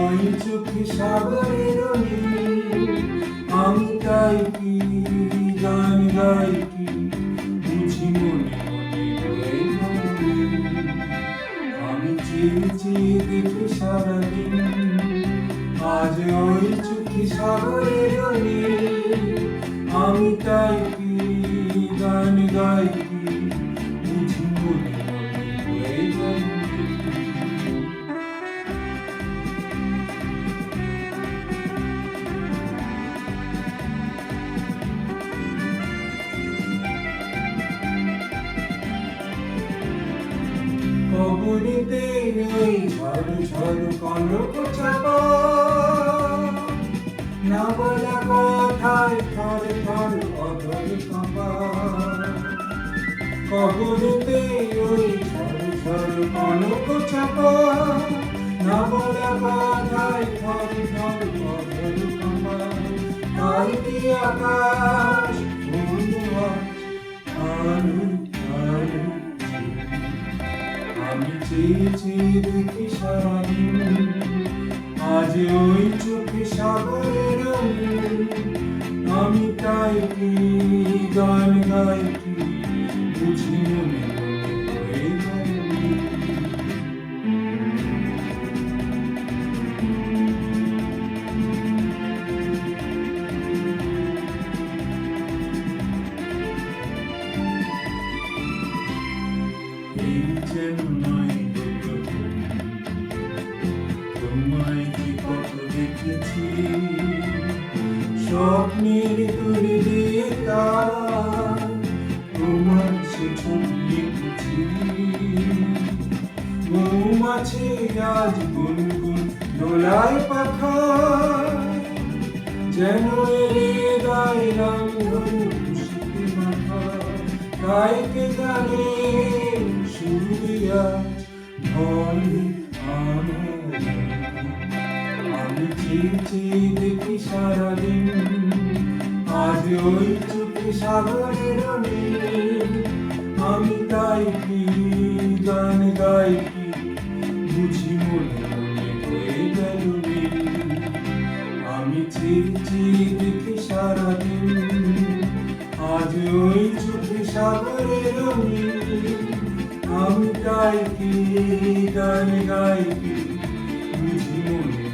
ওই চোখে সাগরের নীল, আমি তাই কি গান গাই কি বুঝি মনে মনে হয়ে মনে। আমি চেয়ে চেয়ে দেখি সারাদিন, আজ ওই চোখে সাগরের নীল, আমি তাই কি গান গাই কি বুঝি মনে মনে হয়ে মনে। কবরীতে এই ঝড় ঝড় কনক চাপা, না বলা কথায় থর থর অধর কাঁপা। কবরীতে ওই ঝড় ঝড় কনক চাপা, না বলা কথায় থর থর অধর কাঁপা। তাই কি আকাশ আলো আলো, আমি চেয়ে চেয়ে দেখি সারাদিন, আজ ওই চোখে সাগরের নীল, আমি তাই কি গান গাই কি বুঝি মনে মনে হয়ে গেল। এই চেন্নাই তোমায় কি কত দেখেছি, স্বপ্নের তুলে দিয়ে তার তোমার সে ছবি এঁকেছি। মৌমাছি আজ গুনগুন দোলায় পাখা, যেন হৃদয় রাঙানো খুশিতে মাথা। তাই কে জানে সূর্য আজ ভরে আমার। আমি চেয়ে চেয়ে দেখি সারাদিন, আজ ওই চোখে সাগরের নীল, আমি তাই কি গান গাই কি বুঝি মনে মনে হয়ে গেল নীল। আমি চেয়ে চেয়ে দেখি সারাদিন, আজ ওই চোখে সাগরের নীল, আমি তাই কি গান গাই কি বুঝি মনে